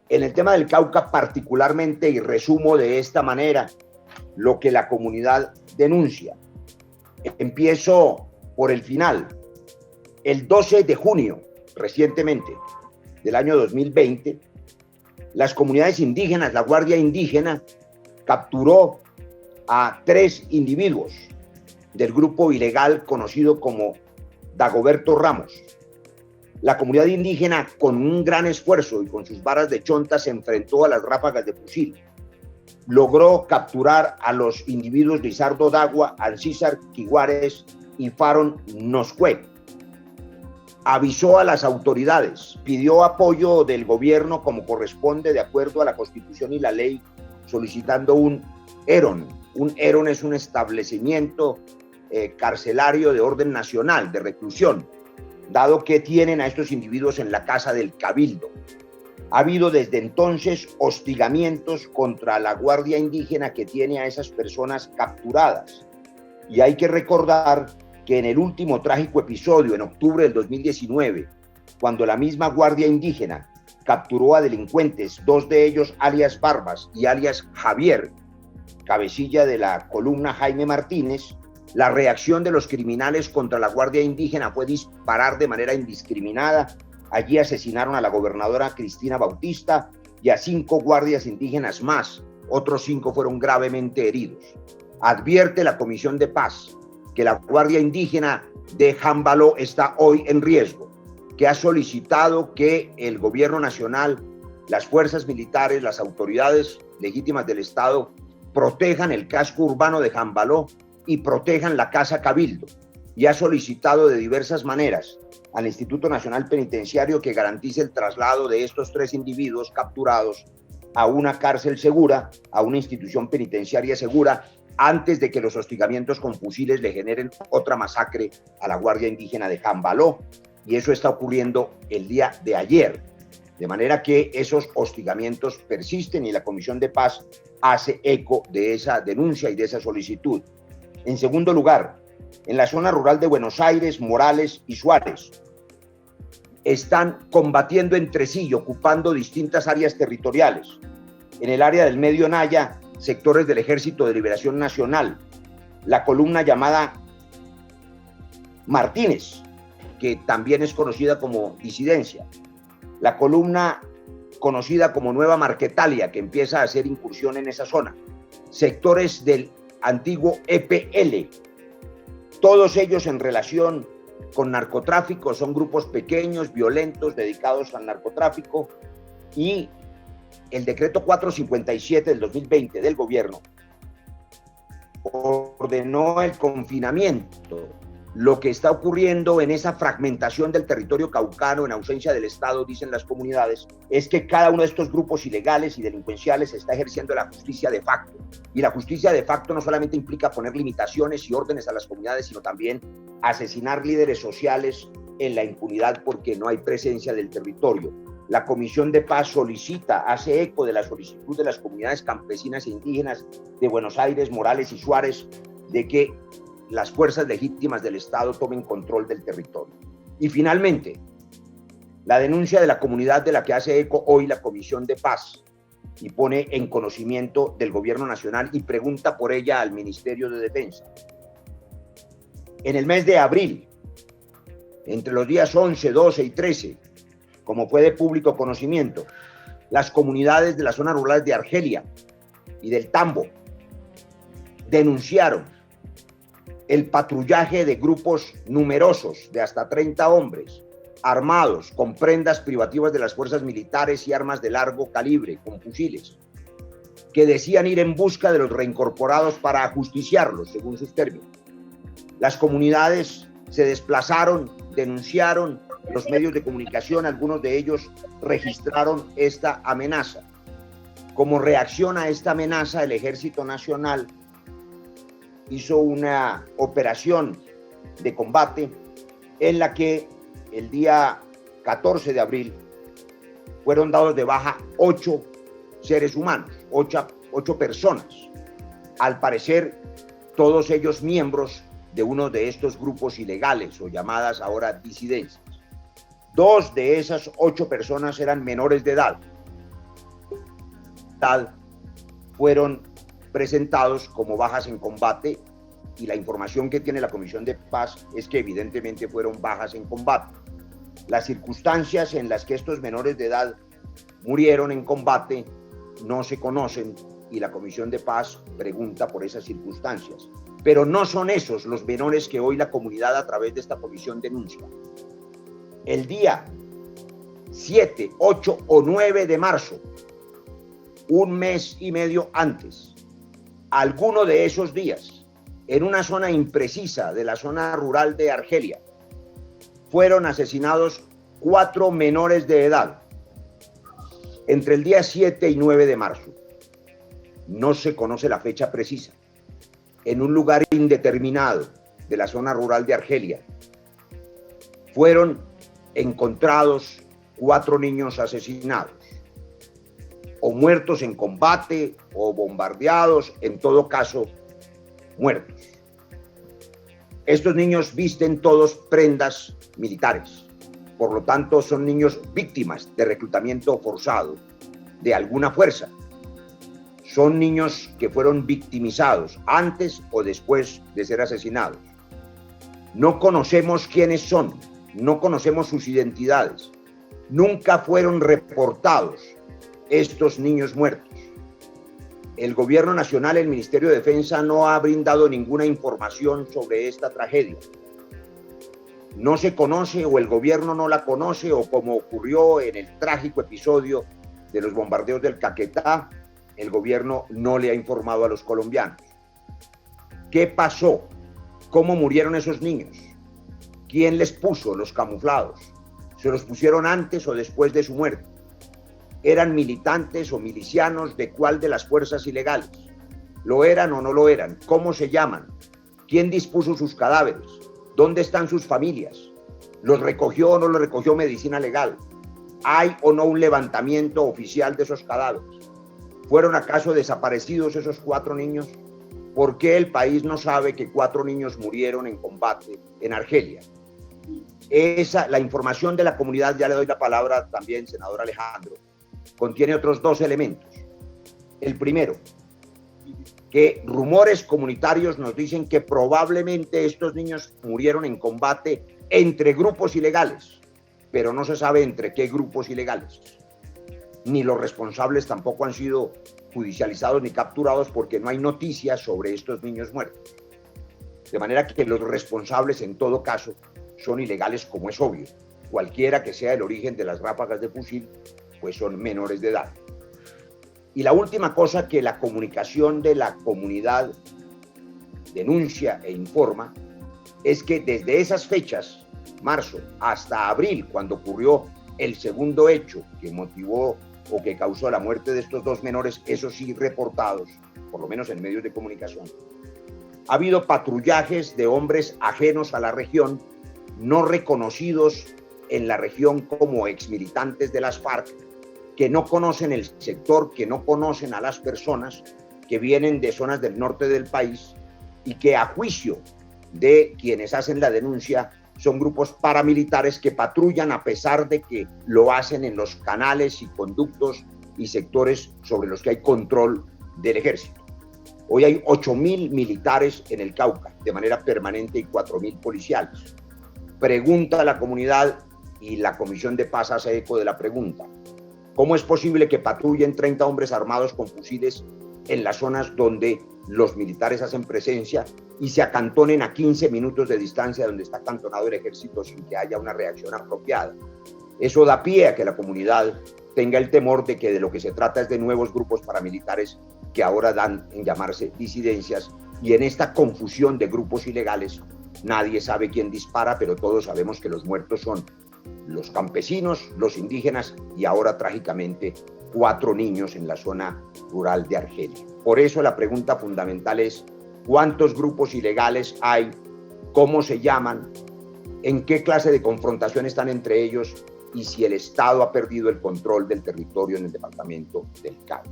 En el tema del Cauca particularmente, y resumo de esta manera lo que la comunidad denuncia. Empiezo por el final. El 12 de junio, recientemente, del año 2020, las comunidades indígenas, la Guardia Indígena, capturó a 3 individuos del grupo ilegal conocido como Dagoberto Ramos. La comunidad indígena, con un gran esfuerzo y con sus varas de chonta, se enfrentó a las ráfagas de fusil. Logró capturar a los individuos Lizardo Dagua, Alcísar Quiguares y Faron Noscue. Avisó a las autoridades, pidió apoyo del gobierno como corresponde de acuerdo a la Constitución y la ley, solicitando un ERON. Un ERON es un establecimiento carcelario de orden nacional, de reclusión, dado que tienen a estos individuos en la casa del Cabildo. Ha habido desde entonces hostigamientos contra la Guardia Indígena que tiene a esas personas capturadas. Y hay que recordar que en el último trágico episodio, en octubre del 2019, cuando la misma Guardia Indígena capturó a delincuentes, 2 de ellos alias Barbas y alias Javier, cabecilla de la columna Jaime Martínez, la reacción de los criminales contra la Guardia Indígena fue disparar de manera indiscriminada. Allí asesinaron a la gobernadora Cristina Bautista y a 5 guardias indígenas más. Otros 5 fueron gravemente heridos. Advierte la Comisión de Paz que la Guardia Indígena de Jambaló está hoy en riesgo, que ha solicitado que el gobierno nacional, las fuerzas militares, las autoridades legítimas del Estado protejan el casco urbano de Jambaló y protejan la Casa Cabildo, y ha solicitado de diversas maneras al Instituto Nacional Penitenciario que garantice el traslado de estos 3 individuos capturados a una cárcel segura, a una institución penitenciaria segura, antes de que los hostigamientos con fusiles le generen otra masacre a la Guardia Indígena de Jambaló, y eso está ocurriendo el día de ayer, de manera que esos hostigamientos persisten y la Comisión de Paz hace eco de esa denuncia y de esa solicitud. En segundo lugar, en la zona rural de Buenos Aires, Morales y Suárez, están combatiendo entre sí y ocupando distintas áreas territoriales. En el área del Medio Naya, sectores del Ejército de Liberación Nacional, la columna llamada Martínez, que también es conocida como disidencia, la columna conocida como Nueva Marquetalia, que empieza a hacer incursión en esa zona, sectores del antiguo EPL, todos ellos en relación con narcotráfico, son grupos pequeños, violentos, dedicados al narcotráfico, y el decreto 457 del 2020 del gobierno ordenó el confinamiento. Lo que está ocurriendo en esa fragmentación del territorio caucano en ausencia del Estado, dicen las comunidades, es que cada uno de estos grupos ilegales y delincuenciales está ejerciendo la justicia de facto. Y la justicia de facto no solamente implica poner limitaciones y órdenes a las comunidades, sino también asesinar líderes sociales en la impunidad porque no hay presencia del territorio. La Comisión de Paz solicita, hace eco de la solicitud de las comunidades campesinas e indígenas de Buenos Aires, Morales y Suárez, de que las fuerzas legítimas del Estado tomen control del territorio. Y finalmente, la denuncia de la comunidad de la que hace eco hoy la Comisión de Paz y pone en conocimiento del Gobierno Nacional y pregunta por ella al Ministerio de Defensa. En el mes de abril, entre los días 11, 12 y 13, como fue de público conocimiento, las comunidades de las zonas rurales de Argelia y del Tambo denunciaron el patrullaje de grupos numerosos de hasta 30 hombres armados con prendas privativas de las fuerzas militares y armas de largo calibre, con fusiles, que decían ir en busca de los reincorporados para ajusticiarlos, según sus términos. Las comunidades se desplazaron, denunciaron, los medios de comunicación, algunos de ellos registraron esta amenaza. Como reacción a esta amenaza, el Ejército Nacional hizo una operación de combate en la que el día 14 de abril fueron dados de baja 8 seres humanos, 8 personas, al parecer todos ellos miembros de uno de estos grupos ilegales o llamadas ahora disidencias. 2 de esas 8 personas eran menores de edad. edad fueron presentados como bajas en combate, y la información que tiene la Comisión de Paz es que evidentemente fueron bajas en combate. Las circunstancias en las que estos menores de edad murieron en combate no se conocen, y la Comisión de Paz pregunta por esas circunstancias. Pero no son esos los menores que hoy la comunidad a través de esta comisión denuncia. El día 7, 8 o 9 de marzo, un mes y medio antes, alguno de esos días, en una zona imprecisa de la zona rural de Argelia, fueron asesinados 4 menores de edad entre el día 7 y 9 de marzo. No se conoce la fecha precisa. En un lugar indeterminado de la zona rural de Argelia, fueron encontrados 4 niños asesinados, o muertos en combate, o bombardeados, en todo caso, muertos. Estos niños visten todos prendas militares, por lo tanto son niños víctimas de reclutamiento forzado de alguna fuerza. Son niños que fueron victimizados antes o después de ser asesinados. No conocemos quiénes son, no conocemos sus identidades. Nunca fueron reportados estos niños muertos. El Gobierno Nacional, el Ministerio de Defensa, no ha brindado ninguna información sobre esta tragedia. No se conoce, o el gobierno no la conoce, o como ocurrió en el trágico episodio de los bombardeos del Caquetá, el gobierno no le ha informado a los colombianos. ¿Qué pasó? ¿Cómo murieron esos niños? ¿Quién les puso los camuflados? ¿Se los pusieron antes o después de su muerte? ¿Eran militantes o milicianos de cuál de las fuerzas ilegales? ¿Lo eran o no lo eran? ¿Cómo se llaman? ¿Quién dispuso sus cadáveres? ¿Dónde están sus familias? ¿Los recogió o no los recogió Medicina Legal? ¿Hay o no un levantamiento oficial de esos cadáveres? ¿Fueron acaso desaparecidos esos 4 niños? ¿Por qué el país no sabe que 4 niños murieron en combate en Argelia? La información de la comunidad, ya le doy la palabra también, senador Alejandro, contiene otros 2 elementos. El primero, que rumores comunitarios nos dicen que probablemente estos niños murieron en combate entre grupos ilegales, pero no se sabe entre qué grupos ilegales. Ni los responsables tampoco han sido judicializados ni capturados, porque no hay noticias sobre estos niños muertos. De manera que los responsables en todo caso son ilegales, como es obvio. Cualquiera que sea el origen de las ráfagas de fusil, pues son menores de edad. Y la última cosa que la comunicación de la comunidad denuncia e informa es que desde esas fechas, marzo hasta abril, cuando ocurrió el segundo hecho que motivó o que causó la muerte de estos 2 menores, esos sí reportados, por lo menos en medios de comunicación, ha habido patrullajes de hombres ajenos a la región, no reconocidos en la región como exmilitantes de las FARC, que no conocen el sector, que no conocen a las personas, que vienen de zonas del norte del país y que, a juicio de quienes hacen la denuncia, son grupos paramilitares que patrullan a pesar de que lo hacen en los canales y conductos y sectores sobre los que hay control del ejército. Hoy hay 8.000 militares en el Cauca de manera permanente y 4.000 policiales. Pregunta a la comunidad, y la Comisión de Paz hace eco de la pregunta: ¿cómo es posible que patrullen 30 hombres armados con fusiles en las zonas donde los militares hacen presencia y se acantonen a 15 minutos de distancia donde está acantonado el ejército sin que haya una reacción apropiada? Eso da pie a que la comunidad tenga el temor de que de lo que se trata es de nuevos grupos paramilitares que ahora dan en llamarse disidencias, y en esta confusión de grupos ilegales nadie sabe quién dispara, pero todos sabemos que los muertos son los campesinos, los indígenas y ahora trágicamente 4 niños en la zona rural de Argelia. Por eso la pregunta fundamental es: ¿cuántos grupos ilegales hay? ¿Cómo se llaman? ¿En qué clase de confrontación están entre ellos? Y si el Estado ha perdido el control del territorio en el departamento del Cauca.